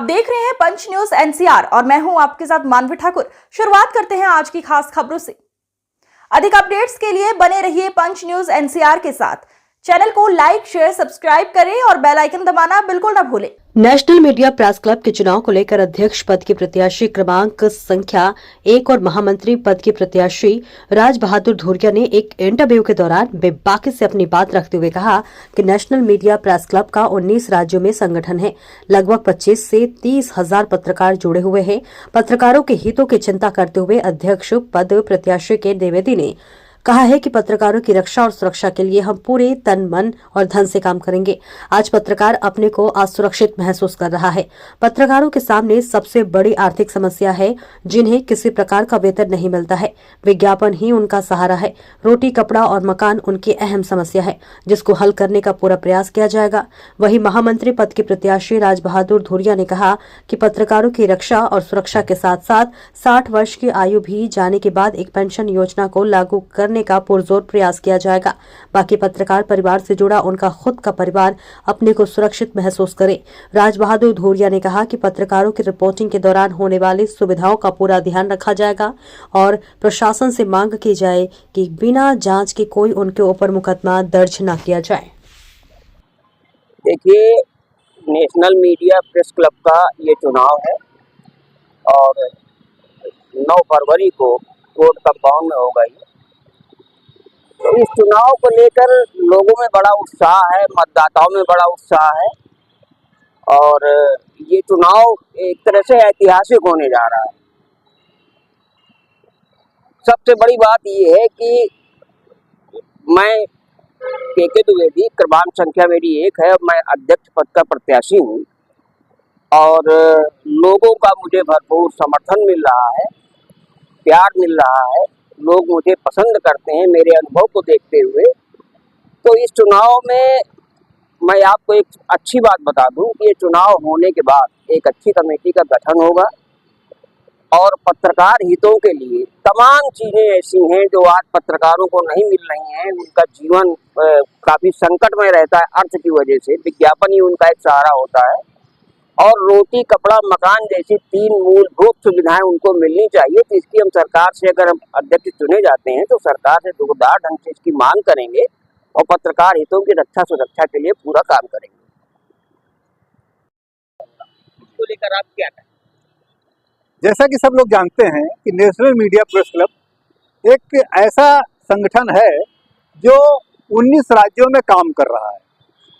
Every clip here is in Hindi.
देख रहे हैं पंच न्यूज एनसीआर और मैं हूं आपके साथ मानवी ठाकुर। शुरुआत करते हैं आज की खास खबरों से। अधिक अपडेट्स के लिए बने रहिए पंच न्यूज एनसीआर के साथ। चैनल को लाइक, शेयर, सब्सक्राइब करें और बेल आइकन दबाना बिल्कुल न भूलें। नेशनल मीडिया प्रेस क्लब के चुनाव को लेकर अध्यक्ष पद के प्रत्याशी क्रमांक संख्या 1 और महामंत्री पद के प्रत्याशी राज बहादुर धुरिया ने एक इंटरव्यू के दौरान बेबाकी से अपनी बात रखते हुए कहा कि नेशनल मीडिया प्रेस क्लब का 19 राज्यों में संगठन है। लगभग 25 से 30 हजार पत्रकार जुड़े हुए हैं। पत्रकारों के हितों की चिंता करते हुए अध्यक्ष पद प्रत्याशी के द्विवेदी ने कहा है कि पत्रकारों की रक्षा और सुरक्षा के लिए हम पूरे तन, मन और धन से काम करेंगे। आज पत्रकार अपने को असुरक्षित महसूस कर रहा है। पत्रकारों के सामने सबसे बड़ी आर्थिक समस्या है, जिन्हें किसी प्रकार का वेतन नहीं मिलता है। विज्ञापन ही उनका सहारा है। रोटी, कपड़ा और मकान उनकी अहम समस्या है, जिसको हल करने का पूरा प्रयास किया जाएगा। वहीं महामंत्री पद के प्रत्याशी राज बहादुर धुरिया ने कहा कि पत्रकारों की रक्षा और सुरक्षा के साथ साथ 60 वर्ष की आयु भी जाने के बाद एक पेंशन योजना को लागू करने का पुरजोर प्रयास किया जाएगा। बाकी पत्रकार परिवार से जुड़ा उनका खुद का परिवार अपने को सुरक्षित महसूस करे। राज बहादुर धुरिया ने कहा कि पत्रकारों की रिपोर्टिंग के दौरान होने वाली सुविधाओं का पूरा ध्यान रखा जाएगा और प्रशासन से मांग की जाए कि बिना जांच के कोई उनके ऊपर मुकदमा दर्ज न किया जाए। देखिए, नेशनल मीडिया प्रेस क्लब का ये चुनाव है और 9 फरवरी को कोर्ट कंपाउंड में होगा। तो इस चुनाव को लेकर लोगों में बड़ा उत्साह है, मतदाताओं में बड़ा उत्साह है और ये चुनाव एक तरह से ऐतिहासिक होने जा रहा है। सबसे बड़ी बात ये है कि मैं के द्विवेदी, क्रमांक संख्या मेरी 1 है और मैं अध्यक्ष पद का प्रत्याशी हूँ और लोगों का मुझे भरपूर समर्थन मिल रहा है, प्यार मिल रहा है। लोग मुझे पसंद करते हैं मेरे अनुभव को देखते हुए। तो इस चुनाव में मैं आपको एक अच्छी बात बता दूं कि ये चुनाव होने के बाद एक अच्छी कमेटी का गठन होगा और पत्रकार हितों के लिए तमाम चीज़ें ऐसी हैं जो आज पत्रकारों को नहीं मिल रही हैं। उनका जीवन काफ़ी संकट में रहता है अर्थ की वजह से। विज्ञापन ही उनका एक सहारा होता है और रोटी, कपड़ा, मकान जैसी 3 मूलभूत सुविधाएं उनको मिलनी चाहिए। तो इसकी हम सरकार से, अगर हम अध्यक्ष चुने जाते हैं तो सरकार से जोरदार ढंग से इसकी मांग करेंगे और पत्रकार हितों की रक्षा सुरक्षा के लिए पूरा काम करेंगे। इसको लेकर आप क्या कहें? जैसा कि सब लोग जानते हैं कि नेशनल मीडिया प्रेस क्लब एक ऐसा संगठन है जो 19 राज्यों में काम कर रहा है।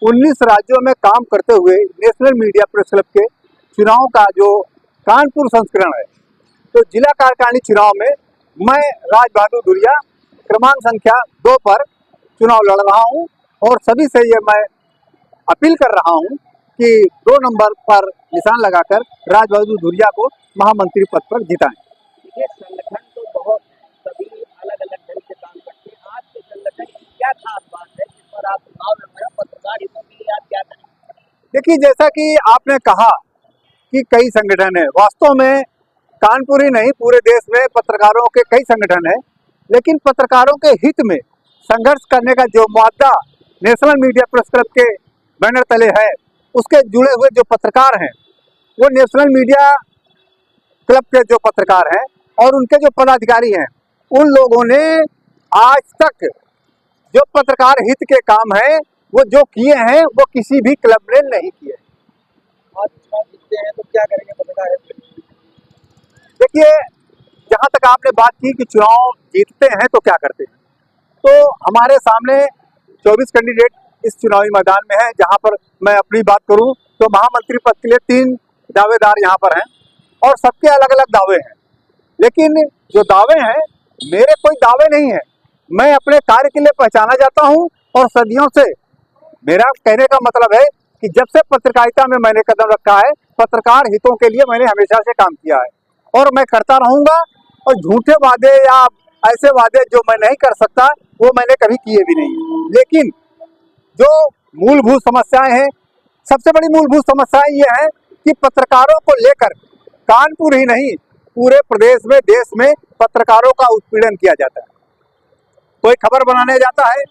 19 राज्यों में काम करते हुए नेशनल मीडिया प्रेस क्लब के चुनाव का जो कानपुर संस्करण है, तो जिला कार्यकारिणी चुनाव में मैं राज बहादुर धुरिया क्रमांक संख्या 2 पर चुनाव लड़ रहा हूं और सभी से ये मैं अपील कर रहा हूं कि 2 नंबर पर निशान लगाकर राज बहादुर धुरिया को महामंत्री पद पर जिताएं। ये संगठन तो बहुत सभी अलग-अलग ढंग से काम करते हैं। आपके संगठन की क्या खास बात है जिस पर आप चुनाव लड़ रहे हो? पत्रकार हितों के लिए आप क्या करें? देखिए, जैसा कि आपने कहा कि कई संगठन है, वास्तव में कानपुर ही नहीं पूरे देश में पत्रकारों के कई संगठन है, लेकिन पत्रकारों के हित में संघर्ष करने का जो मुद्दा नेशनल मीडिया प्रेस क्लब के बैनर तले है, उसके जुड़े हुए जो पत्रकार हैं वो नेशनल मीडिया क्लब के जो पत्रकार हैं और उनके जो पदाधिकारी हैं, उन लोगों ने आज तक जो पत्रकार हित के काम है वो जो किए हैं वो किसी भी क्लब ने नहीं किए। आज चुनाव जीतते हैं तो क्या करेंगे पत्रकार हित? देखिए, जहां तक आपने बात की कि चुनाव जीतते हैं तो क्या करते हैं, तो हमारे सामने 24 कैंडिडेट इस चुनावी मैदान में हैं। जहां पर मैं अपनी बात करूं तो महामंत्री पद के लिए 3 दावेदार यहां पर हैं और सबके अलग अलग दावे हैं, लेकिन जो दावे हैं मेरे कोई दावे नहीं है। मैं अपने कार्य के लिए पहचाना जाता हूं और सदियों से, मेरा कहने का मतलब है कि जब से पत्रकारिता में मैंने कदम रखा है, पत्रकार हितों के लिए मैंने हमेशा से काम किया है और मैं करता रहूंगा। और झूठे वादे या ऐसे वादे जो मैं नहीं कर सकता वो मैंने कभी किए भी नहीं। लेकिन जो मूलभूत समस्याएं हैं, सबसे बड़ी मूलभूत समस्याएं ये है कि पत्रकारों को लेकर कानपुर ही नहीं पूरे प्रदेश में, देश में पत्रकारों का उत्पीड़न किया जाता है। कोई खबर बनाने जाता है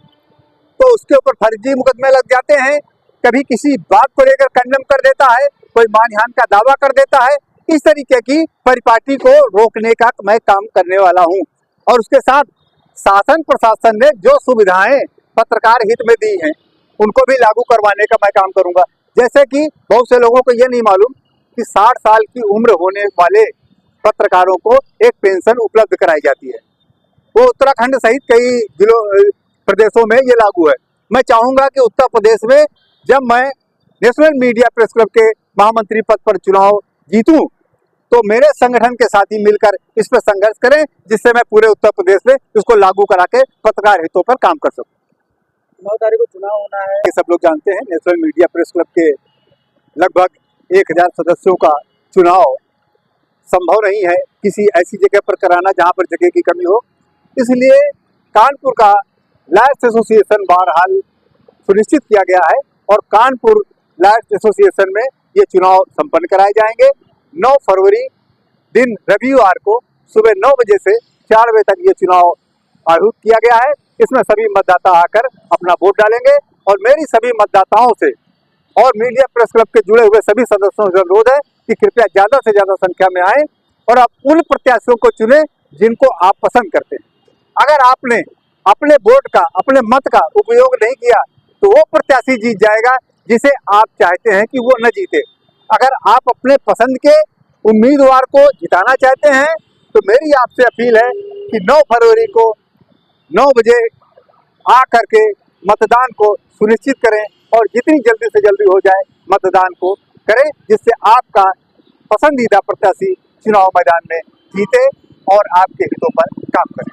तो उसके ऊपर फर्जी मुकदमे लग जाते हैं, कभी किसी बात को लेकर कंडेम कर देता है कोई मानहानि का दावा कर देता है। इस तरीके की परिपाटी को रोकने का मैं काम करने वाला हूं। और उसके साथ शासन प्रशासन ने जो सुविधाएं पत्रकार हित में दी हैं उनको भी लागू करवाने का मैं काम करूंगा। जैसे कि बहुत से लोगों को ये नहीं मालूम कि 60 साल की उम्र होने वाले पत्रकारों को एक पेंशन उपलब्ध कराई जाती है। वो उत्तराखंड सहित कई जिलों प्रदेशों में ये लागू है। मैं चाहूंगा कि उत्तर प्रदेश में जब मैं नेशनल मीडिया प्रेस क्लब के महामंत्री पद पर चुनाव जीतूं तो मेरे संगठन के साथी मिलकर इस पर संघर्ष करें, जिससे मैं पूरे उत्तर प्रदेश में इसको लागू करा के पत्रकार हितों पर काम कर सकूं। 9 तारीख को चुनाव होना है। सब लोग जानते हैं नेशनल मीडिया प्रेस क्लब के लगभग 1000 सदस्यों का चुनाव संभव नहीं है किसी ऐसी जगह पर कराना जहां पर जगह की कमी हो। इसलिए कानपुर का लायर्स एसोसिएशन बहरहाल सुनिश्चित किया गया है और कानपुर लायर्स एसोसिएशन में ये चुनाव संपन्न कराए जाएंगे। 9 फरवरी दिन रविवार को सुबह 9 बजे से 4 बजे तक ये चुनाव आयोजित किया गया है। इसमें सभी मतदाता आकर अपना वोट डालेंगे और मेरी सभी मतदाताओं से और मीडिया प्रेस क्लब के जुड़े हुए सभी सदस्यों से अनुरोध है कि कृपया ज्यादा से ज्यादा संख्या में आए और आप उन प्रत्याशियों को चुने जिनको आप पसंद करते हैं। अगर आपने अपने वोट का, अपने मत का उपयोग नहीं किया तो वो प्रत्याशी जीत जाएगा जिसे आप चाहते हैं कि वो न जीते। अगर आप अपने पसंद के उम्मीदवार को जिताना चाहते हैं तो मेरी आपसे अपील है कि 9 फरवरी को 9 बजे आ करके मतदान को सुनिश्चित करें और जितनी जल्दी से जल्दी हो जाए मतदान को करें, जिससे आपका पसंदीदा प्रत्याशी चुनाव मैदान में जीते और आपके हितों पर काम करें।